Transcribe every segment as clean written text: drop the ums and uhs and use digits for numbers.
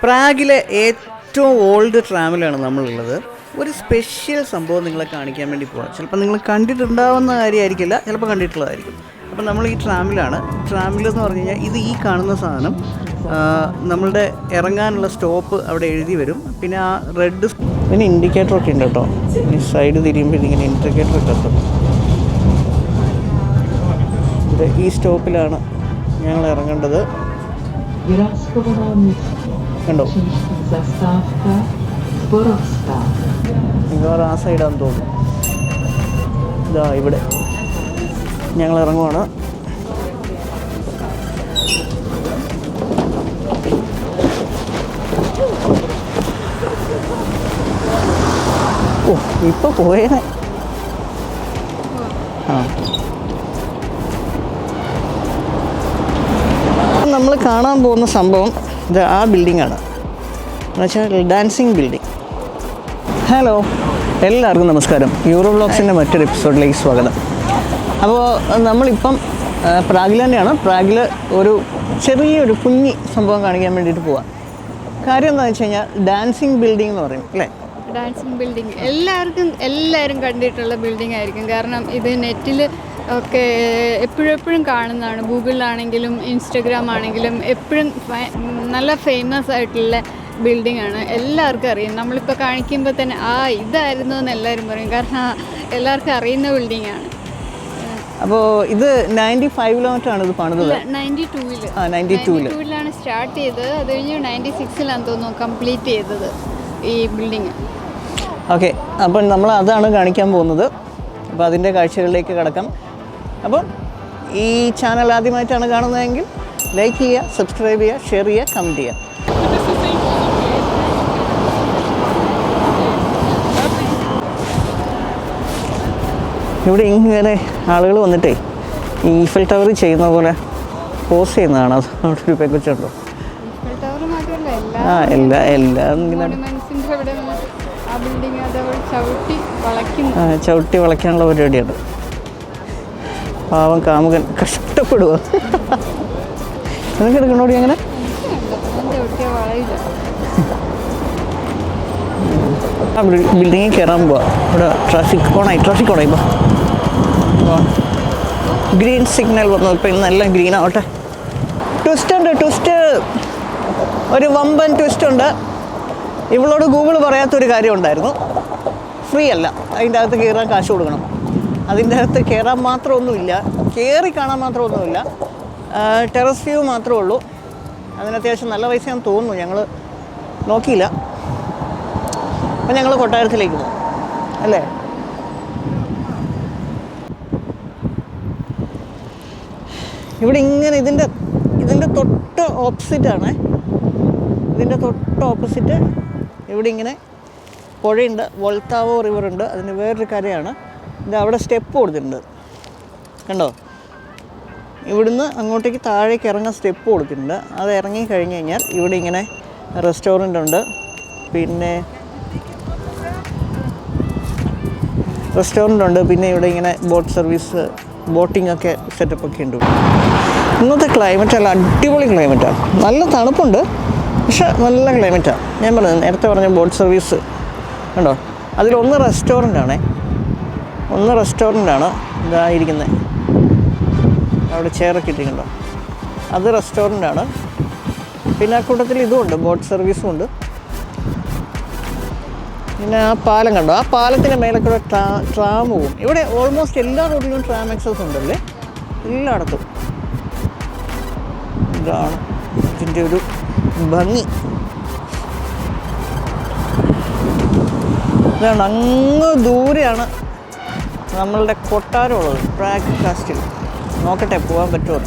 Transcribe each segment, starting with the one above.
പ്രാഗിലെ ഏറ്റവും ഓൾഡ് ട്രാമിലാണ് നമ്മളുള്ളത്. ഒരു സ്പെഷ്യൽ സംഭവം നിങ്ങളെ കാണിക്കാൻ വേണ്ടി പോകാം. ചിലപ്പോൾ നിങ്ങൾ കണ്ടിട്ടുണ്ടാവുന്ന കാര്യമായിരിക്കില്ല, ചിലപ്പോൾ കണ്ടിട്ടുള്ളതായിരിക്കും. അപ്പോൾ നമ്മൾ ഈ ട്രാമിലാണ്. ട്രാമിലെന്ന് പറഞ്ഞു കഴിഞ്ഞാൽ ഇത് ഈ കാണുന്ന സാധനം നമ്മളുടെ ഇറങ്ങാനുള്ള സ്റ്റോപ്പ് അവിടെ എഴുതി വരും. പിന്നെ ആ റെഡ് പിന്നെ ഇൻഡിക്കേറ്ററൊക്കെ ഉണ്ട് കേട്ടോ. ഈ സൈഡ് തിരിയുമ്പോൾ ഇതിങ്ങനെ ഇൻഡിക്കേറ്ററൊക്കെ ഉണ്ട്. ഇത് ഈ സ്റ്റോപ്പിലാണ് ഞങ്ങൾ ഇറങ്ങേണ്ടത്. കണ്ടോ, മിക്കവാറും ആ സൈഡാന്ന് തോന്നുന്നു. ഇതാ ഇവിടെ ഞങ്ങൾ ഇറങ്ങുവാണ്. ഓ, ഇപ്പൊ പോയേനെ. നമ്മൾ കാണാൻ പോകുന്ന സംഭവം ഇത് ആ ബിൽഡിങ്ങാണ്, എന്നുവെച്ചാൽ ഡാൻസിങ് ബിൽഡിംഗ്. ഹലോ, എല്ലാവർക്കും നമസ്കാരം. യൂറോ വ്ളോഗ്സിൻ്റെ മറ്റൊരു എപ്പിസോഡിലേക്ക് സ്വാഗതം. അപ്പോൾ നമ്മളിപ്പം പ്രാഗിൽ തന്നെയാണ്. പ്രാഗിൽ ഒരു ചെറിയൊരു കുഞ്ഞി സംഭവം കാണിക്കാൻ വേണ്ടിയിട്ട് പോവാം. കാര്യം എന്താണെന്ന് വെച്ച് കഴിഞ്ഞാൽ ഡാൻസിങ് ബിൽഡിംഗ് എന്ന് പറയും അല്ലേ? ഡാൻസിങ് ബിൽഡിംഗ് എല്ലാവരും കണ്ടിട്ടുള്ള ബിൽഡിംഗ് ആയിരിക്കും. കാരണം ഇത് നെറ്റിൽ ഒക്കെ എപ്പോഴും കാണുന്നതാണ്. ഗൂഗിളിലാണെങ്കിലും ഇൻസ്റ്റഗ്രാം ആണെങ്കിലും എപ്പോഴും നല്ല ഫേമസ് ആയിട്ടുള്ള ബിൽഡിംഗ് ആണ്. എല്ലാവർക്കും അറിയാം. നമ്മളിപ്പോൾ കാണിക്കുമ്പോൾ തന്നെ ഇതായിരുന്നു എന്ന് എല്ലാവരും പറയും. കാരണം എല്ലാവർക്കും അറിയുന്ന ബിൽഡിംഗ് ആണ്. അപ്പോൾ ഇത് 95-ലാണ് ഇത് പണിതത്. 92-ലാണ് സ്റ്റാർട്ട് ചെയ്തത്. അത് കഴിഞ്ഞ് 96-ലാണ് തോന്നുന്നു കംപ്ലീറ്റ് ചെയ്തത് ഈ ബിൽഡിങ്. ഓക്കെ, അപ്പം നമ്മൾ അതാണ് കാണിക്കാൻ പോകുന്നത്. അപ്പോൾ അതിൻ്റെ കാഴ്ചകളിലേക്ക് കിടക്കാം. അപ്പം ഈ ചാനൽ ആദ്യമായിട്ടാണ് കാണുന്നതെങ്കിൽ ലൈക്ക് ചെയ്യുക, സബ്സ്ക്രൈബ് ചെയ്യുക, ഷെയർ ചെയ്യുക, കമൻറ്റ് ചെയ്യുക. ഇവിടെ ഇങ്ങനെ ആളുകൾ വന്നിട്ടേ ഈ ഈഫൽ ടവർ ചെയ്യുന്ന പോലെ പോസ് ചെയ്യുന്നതാണ്. അത് അവിടെ ഒരു പെക്കുച്ചുണ്ടോ? എല്ലാം ഇങ്ങനെ ചവിട്ടി വളയ്ക്കാനുള്ള പരിപാടിയാണ്. പാവം കാമുകൻ കഷ്ടപ്പെടുക. നിനക്ക് എടുക്കണോടി അങ്ങനെ? ആ ബിൽഡിങ്ങിൽ കയറാൻ പോവാം. ഇവിടെ ട്രാഫിക് ഓണായി ഇപ്പോൾ ഗ്രീൻ സിഗ്നൽ വന്നു. ഇപ്പം ഇന്നെല്ലാം ഗ്രീൻ ആവട്ടെ. ട്വിസ്റ്റ് ഒരു വമ്പൻ ട്വിസ്റ്റ് ഉണ്ട്. ഇവളോട് ഗൂഗിൾ പറയാത്തൊരു കാര്യം ഉണ്ടായിരുന്നു. ഫ്രീ അല്ല, അതിൻ്റെ അകത്ത് കയറാൻ കാശ് കൊടുക്കണം. അതിൻ്റെ അകത്ത് കയറാൻ മാത്രമൊന്നുമില്ല, കയറി കാണാൻ മാത്രമൊന്നുമില്ല. ടെറസ് വ്യൂ മാത്രമേ ഉള്ളൂ. അതിന് അത്യാവശ്യം നല്ല പൈസയാണെന്ന് തോന്നുന്നു. ഞങ്ങൾ നോക്കിയില്ല. അപ്പം ഞങ്ങൾ കൊട്ടാരത്തിലേക്ക് പോകും അല്ലേ? ഇവിടെ ഇങ്ങനെ ഇതിൻ്റെ തൊട്ട് ഓപ്പോസിറ്റാണ്. ഇതിൻ്റെ തൊട്ട് ഓപ്പോസിറ്റ് ഇവിടെ ഇങ്ങനെ പുഴയുണ്ട്. വോൾത്താവോ റിവറുണ്ട്. അതിന് വേറൊരു കരയാണ്. ഇത് അവിടെ സ്റ്റെപ്പ് കൊടുത്തിട്ടുണ്ട് കണ്ടോ. ഇവിടുന്ന് അങ്ങോട്ടേക്ക് താഴേക്ക് ഇറങ്ങാൻ സ്റ്റെപ്പ് കൊടുത്തിട്ടുണ്ട്. അത് ഇറങ്ങി കഴിഞ്ഞ് കഴിഞ്ഞാൽ ഇവിടെ ഇങ്ങനെ റെസ്റ്റോറൻ്റ് ഉണ്ട്. പിന്നെ പിന്നെ ഇവിടെ ഇങ്ങനെ ബോട്ട് സർവീസ്, ബോട്ടിംഗ് ഒക്കെ സെറ്റപ്പൊക്കെ ഉണ്ട്. ഇന്നത്തെ ക്ലൈമറ്റ് നല്ല അടിപൊളി ക്ലൈമറ്റാണ്. നല്ല തണുപ്പുണ്ട്, പക്ഷെ നല്ല ക്ലൈമറ്റാണ്. ഞാൻ പറഞ്ഞത് നേരത്തെ പറഞ്ഞ ബോട്ട് സർവീസ് കണ്ടോ. അതിലൊന്ന് റെസ്റ്റോറൻ്റാണ്. ഇതായിരിക്കുന്നത്. അവിടെ ചെയറൊക്കെ ഇട്ടിട്ടുണ്ടോ, അത് റെസ്റ്റോറൻ്റാണ്. പിന്നെ ആ കൂട്ടത്തിൽ ഇതുമുണ്ട്, ബോട്ട് സർവീസും ഉണ്ട്. പിന്നെ ആ പാലം കണ്ടോ, ആ പാലത്തിൻ്റെ മേലെ കൂടെ ട്രാം പോകും. ഇവിടെ ഓൾമോസ്റ്റ് എല്ലാ റോഡിലും ട്രാം ആക്സസ് ഉണ്ടല്ലേ, എല്ലായിടത്തും. ഇതാണ് ഇതിൻ്റെ ഒരു ഭംഗി. ഇതാണ് അങ്ങ് ദൂരെയാണ് നമ്മളുടെ കൊട്ടാരമുള്ളത്, പ്രാഗ് കാസ്റ്റിൽ. നോക്കട്ടെ പോകാൻ പറ്റുമോ.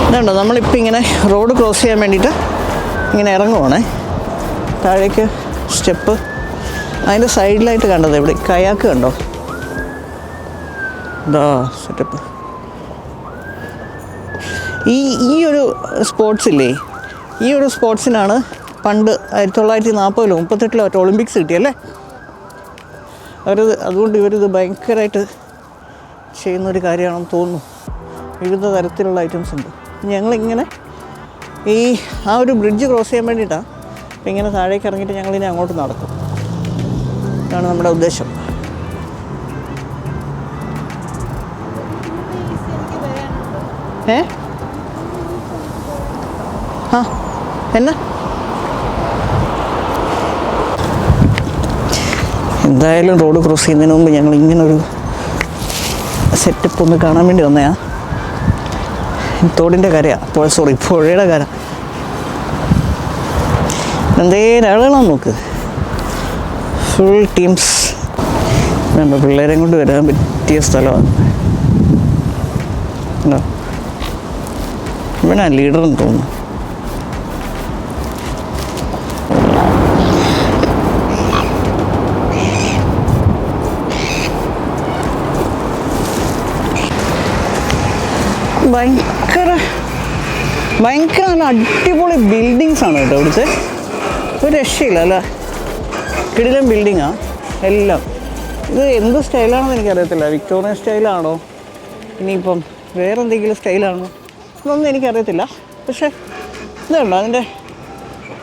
ഇതുണ്ടോ, നമ്മളിപ്പോൾ ഇങ്ങനെ റോഡ് ക്രോസ് ചെയ്യാൻ വേണ്ടിയിട്ട് ഇങ്ങനെ ഇറങ്ങുവാണേ. താഴേക്ക് സ്റ്റെപ്പ്. അതിൻ്റെ സൈഡിലായിട്ട് കണ്ടത് ഇവിടെ കയാക്ക് കണ്ടോ, ഇതാ സെറ്റപ്പ്. ഈ ഒരു സ്പോർട്സില്ലേ, ഈ ഒരു സ്പോർട്സിനാണ് പണ്ട് 1940-ലോ 38-ലോ ഒളിമ്പിക്സ് കിട്ടിയല്ലേ. അതുകൊണ്ട് ഇവരിത് ഭയങ്കരമായിട്ട് ചെയ്യുന്നൊരു കാര്യമാണെന്ന് തോന്നുന്നു. വിവിധ തരത്തിലുള്ള ഐറ്റംസ് ഉണ്ട്. ഞങ്ങളിങ്ങനെ ഈ ആ ഒരു ബ്രിഡ്ജ് ക്രോസ് ചെയ്യാൻ വേണ്ടിയിട്ടാണ്. അപ്പോൾ ഇങ്ങനെ താഴേക്ക് ഇറങ്ങിയിട്ട് ഞങ്ങളിനി അങ്ങോട്ട് നടക്കും. ഇതാണ് നമ്മുടെ ഉദ്ദേശം. ആ എന്നാ എന്തായാലും റോഡ് ക്രോസ് ചെയ്യുന്നതിന് മുമ്പ് ഞങ്ങൾ ഇങ്ങനൊരു സെറ്റപ്പ് ഒന്ന് കാണാൻ വേണ്ടി വന്നയാ. തോടിൻ്റെ കരയാണ്, സോറി പുഴയുടെ കര. എന്തേലും ആളുകളാണ് നോക്ക്, ഫുൾ ടീംസ്. വേണ്ട പിള്ളേരെ കൊണ്ട് വരാൻ പറ്റിയ സ്ഥലമാണ്. ഇവിടെ ലീഡറെന്ന് തോന്നുന്നു. ഭയങ്കര നല്ല അടിപൊളി ബിൽഡിങ്സ് ആണ് കേട്ടോ ഇവിടുത്തെ. ഒരു രക്ഷയില്ല, അല്ല കിടിലൻ ബിൽഡിങ്ങാണ് എല്ലാം. ഇത് എന്ത് സ്റ്റൈലാണെന്ന് എനിക്കറിയത്തില്ല. വിക്ടോറിയൻ സ്റ്റൈലാണോ ഇനിയിപ്പം വേറെ എന്തെങ്കിലും സ്റ്റൈലാണോ ഇതൊന്നും എനിക്കറിയത്തില്ല. പക്ഷേ ഇതുണ്ടോ അതിൻ്റെ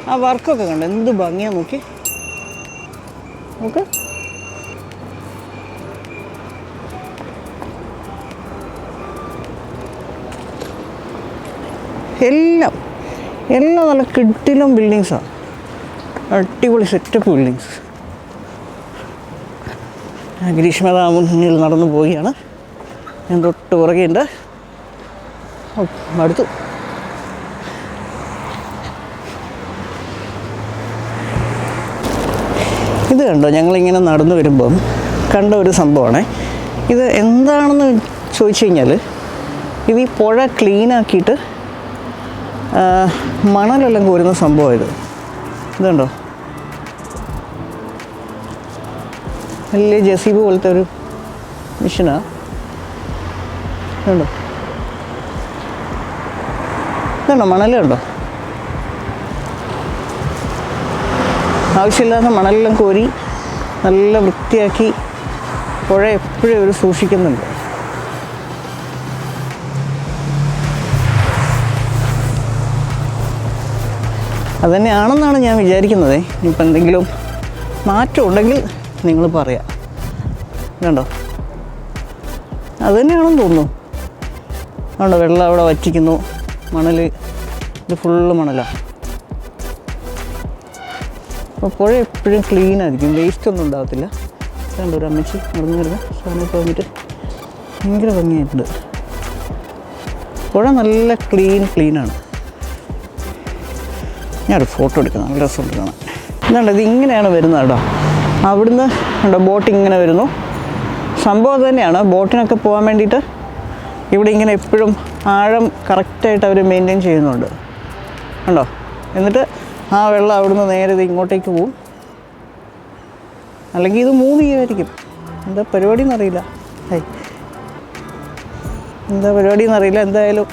ആ വർക്കൊക്കെ കണ്ടോ, എന്ത് ഭംഗിയാണ് നോക്കി നോക്ക്. എല്ലാം നല്ല കിടിലൻ ബിൽഡിങ്സാണ്, അടിപൊളി സെറ്റപ്പ് ബിൽഡിങ്സ്. ഗ്രീഷ്മത മുന്നിൽ നടന്നു പോവുകയാണ്. ഞാൻ തൊട്ട് പുറകെയുണ്ട്. അടുത്തു. ഇത് കണ്ടോ, ഞങ്ങളിങ്ങനെ നടന്നു വരുമ്പം കണ്ട ഒരു സംഭവമാണ്. ഇത് എന്താണെന്ന് ചോദിച്ചു കഴിഞ്ഞാൽ ഇത് ഈ പുഴ ക്ലീനാക്കിയിട്ട് മണലെല്ലാം കോരുന്ന സംഭവമാണ്. ഇതുണ്ടോ, വലിയ JCB പോലത്തെ ഒരു മെഷീനാണ്. ഇതുണ്ടോ, മണലുണ്ടോ, ആവശ്യമില്ലാത്ത മണലെല്ലാം കോരി നല്ല വൃത്തിയാക്കി പുഴ എപ്പോഴും അവർ സൂക്ഷിക്കുന്നുണ്ട്. അതുതന്നെയാണെന്നാണ് ഞാൻ വിചാരിക്കുന്നത്. ഇപ്പം എന്തെങ്കിലും മാറ്റം ഉണ്ടെങ്കിൽ നിങ്ങൾ പറയാം. കണ്ടോ, അതുതന്നെയാണെന്ന് തോന്നുന്നു. അതുകൊണ്ട് വെള്ളം അവിടെ വറ്റിക്കുന്നു, മണൽ ഇത് ഫുള്ള് മണലാണ്. അപ്പോൾ പുഴ എപ്പോഴും ക്ലീനായിരിക്കും, വേസ്റ്റൊന്നും ഉണ്ടാകത്തില്ല. കണ്ടോ ഒരു അമ്മച്ചി നടന്നു വരുന്ന സാധനമൊക്കെ വന്നിട്ട് ഭയങ്കര ഭംഗിയായിട്ടുണ്ട്. പുഴ നല്ല ക്ലീനാണ്. ഞാനൊരു ഫോട്ടോ എടുക്കണം, നല്ല രസമുണ്ട് കാണാൻ. എന്താണ്ട് ഇത് ഇങ്ങനെയാണ് വരുന്നത് കേട്ടോ. അവിടുന്ന് കണ്ടോ ബോട്ട് ഇങ്ങനെ വരുന്നു. സംഭവം തന്നെയാണ്, ബോട്ടിനൊക്കെ പോകാൻ വേണ്ടിയിട്ട് ഇവിടെ ഇങ്ങനെ എപ്പോഴും ആഴം കറക്റ്റായിട്ട് അവർ മെയിൻറ്റെയിൻ ചെയ്യുന്നുണ്ട് കണ്ടോ. എന്നിട്ട് ആ വെള്ളം അവിടുന്ന് നേരെ ഇത് ഇങ്ങോട്ടേക്ക് പോവും. അല്ലെങ്കിൽ ഇത് മൂവ് ചെയ്യുമായിരിക്കും. എന്താ പരിപാടി എന്നറിയില്ല, എന്താ പരിപാടി എന്നറിയില്ല. എന്തായാലും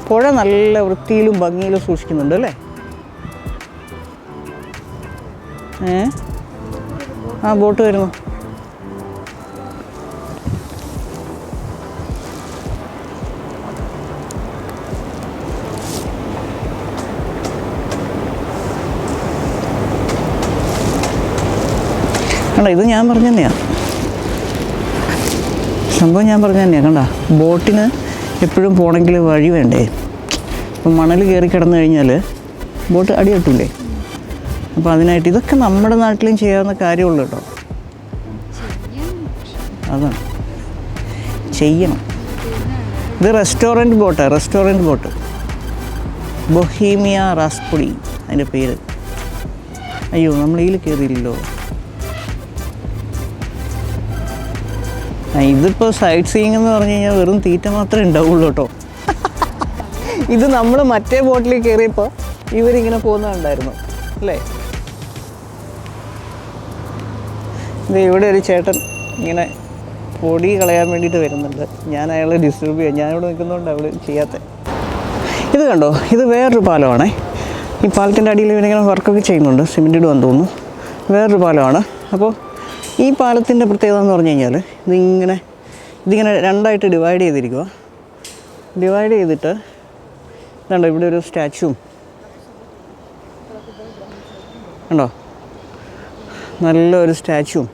പുഴ നല്ല വൃത്തിയിലും ഭംഗിയിലും സൂക്ഷിക്കുന്നുണ്ട് അല്ലേ. ആ ബോട്ട് വരുന്നു. കണ്ട ഇത് ഞാൻ പറഞ്ഞു തന്നെയാണ് സംഭവം, ഞാൻ പറഞ്ഞു തന്നെയാണ്. കണ്ട ബോട്ടിന് എപ്പോഴും പോകണമെങ്കിൽ വഴി വേണ്ടേ. ഇപ്പം മണൽ കയറി കിടന്നു കഴിഞ്ഞാൽ ബോട്ട് അടി കിട്ടൂലേ. അപ്പോൾ അതിനായിട്ട് ഇതൊക്കെ നമ്മുടെ നാട്ടിലും ചെയ്യാവുന്ന കാര്യമുള്ളൂ കേട്ടോ. അതാണ് ചെയ്യണം. ഇത് റെസ്റ്റോറൻറ്റ് ബോട്ട് ബൊഹീമിയ റാസ്പൊടി അതിൻ്റെ പേര്. അയ്യോ നമ്മൾ ഇതിൽ കയറിയില്ലല്ലോ. ഇതിപ്പോൾ സൈറ്റ് സീയിങ് എന്ന് പറഞ്ഞു കഴിഞ്ഞാൽ വെറും തീറ്റ മാത്രമേ ഉണ്ടാവുള്ളൂ കേട്ടോ. ഇത് നമ്മൾ മറ്റേ ബോട്ടിൽ കയറിയപ്പോൾ ഇവരിങ്ങനെ പോകുന്നുണ്ടായിരുന്നു അല്ലേ. ഇത് ഇവിടെ ഒരു ചേട്ടൻ ഇങ്ങനെ പൊടി കളയാൻ വേണ്ടിയിട്ട് വരുന്നുണ്ട്. ഞാൻ അയാളെ ഡിസ്റ്റർബ് ചെയ്യാം, ഞാനിവിടെ നിൽക്കുന്നതുകൊണ്ട് അവൾ ചെയ്യാത്ത. ഇത് കണ്ടോ, ഇത് വേറൊരു പാലമാണേ. ഈ പാലത്തിൻ്റെ അടിയിൽ ഇവരിങ്ങനെ വർക്കൊക്കെ ചെയ്യുന്നുണ്ട്, സിമെൻറ്റ് ഇടുവാന്ന് തോന്നുന്നു. വേറൊരു പാലമാണ്. അപ്പോൾ ഈ പാലത്തിൻ്റെ പ്രത്യേകത എന്ന് പറഞ്ഞു കഴിഞ്ഞാൽ ഇതിങ്ങനെ രണ്ടായിട്ട് ഡിവൈഡ് ചെയ്തിരിക്കുക. ഡിവൈഡ് ചെയ്തിട്ട് ഇതുണ്ടോ ഇവിടെ ഒരു സ്റ്റാച്ചുവും ഉണ്ടോ, നല്ലൊരു സ്റ്റാച്ചുവും,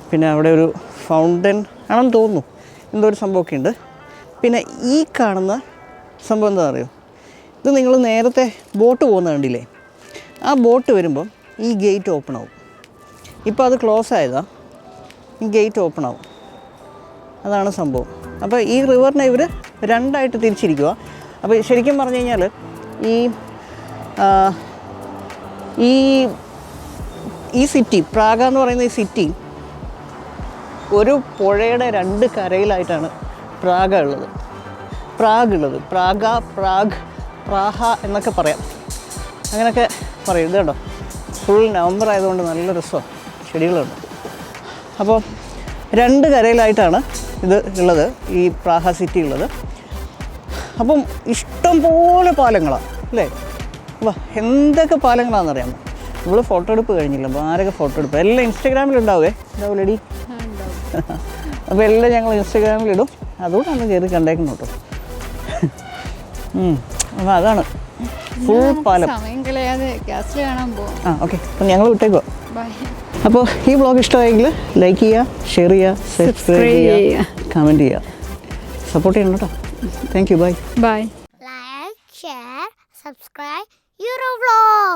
പിന്നെ അവിടെ ഒരു ഫൗണ്ടൻ ആണെന്ന് തോന്നുന്നു, എന്തോ ഒരു സംഭവമൊക്കെ ഉണ്ട്. പിന്നെ ഈ കാണുന്ന സംഭവം എന്താ അറിയോ, ഇത് നിങ്ങൾ നേരത്തെ ബോട്ട് പോകുന്ന കണ്ടില്ലേ, ആ ബോട്ട് വരുമ്പം ഈ ഗേറ്റ് ഓപ്പൺ ആവും. ഇപ്പോൾ അത് ക്ലോസ് ആയതാണ്, ഈ ഗേറ്റ് ഓപ്പൺ ആവും, അതാണ് സംഭവം. അപ്പോൾ ഈ റിവറിനെ ഇവർ രണ്ടായിട്ട് തിരിച്ചിരിക്കുക. അപ്പോൾ ശരിക്കും പറഞ്ഞു കഴിഞ്ഞാൽ ഈ സിറ്റി, പ്രാഗ എന്ന് പറയുന്ന ഈ സിറ്റി ഒരു പുഴയുടെ രണ്ട് കരയിലായിട്ടാണ് പ്രാഗ് ഉള്ളത്. പ്രാഗ്, പ്രാഹ എന്നൊക്കെ പറയാം, അങ്ങനെയൊക്കെ പറയും. ഇത് കേട്ടോ, ഫുൾ നവംബർ ആയതുകൊണ്ട് നല്ല രസമാണ്, ചെടികളുണ്ട്. അപ്പോൾ രണ്ട് കരയിലായിട്ടാണ് ഇത് ഉള്ളത്, ഈ പ്രാഹ സിറ്റി ഉള്ളത്. അപ്പം ഇഷ്ടം പോലെ പാലങ്ങളാണ് അല്ലേ. വാ, എന്തൊക്കെ പാലങ്ങളാണെന്നറിയാമോ. നമ്മൾ ഫോട്ടോ എടുപ്പ് കഴിഞ്ഞില്ല, ആരൊക്കെ ഫോട്ടോ എടുപ്പ് എല്ലാം ഇൻസ്റ്റാഗ്രാമിലുണ്ടാവേ, ഉണ്ടാവില്ലടി. അപ്പോൾ എല്ലാം ഞങ്ങൾ ഇൻസ്റ്റാഗ്രാമിലിടും, അതുകൊണ്ടാണ് കയറി കണ്ടേക്കുന്നു കേട്ടോ. അപ്പോൾ അതാണ് ഫുൾ പാലം. ഓക്കെ, അപ്പം ഞങ്ങൾ വിട്ടേക്കോ. അപ്പോൾ ഈ വ്ളോഗ് ഇഷ്ടമായെങ്കിൽ ലൈക്ക് ചെയ്യുക, ഷെയർ ചെയ്യുക, സബ്സ്ക്രൈബ് ചെയ്യുക, കമൻറ്റ് ചെയ്യുക, സപ്പോർട്ട് ചെയ്യണം കേട്ടോ. Thank you, bye. Bye. Like, share, subscribe, Eurovlog.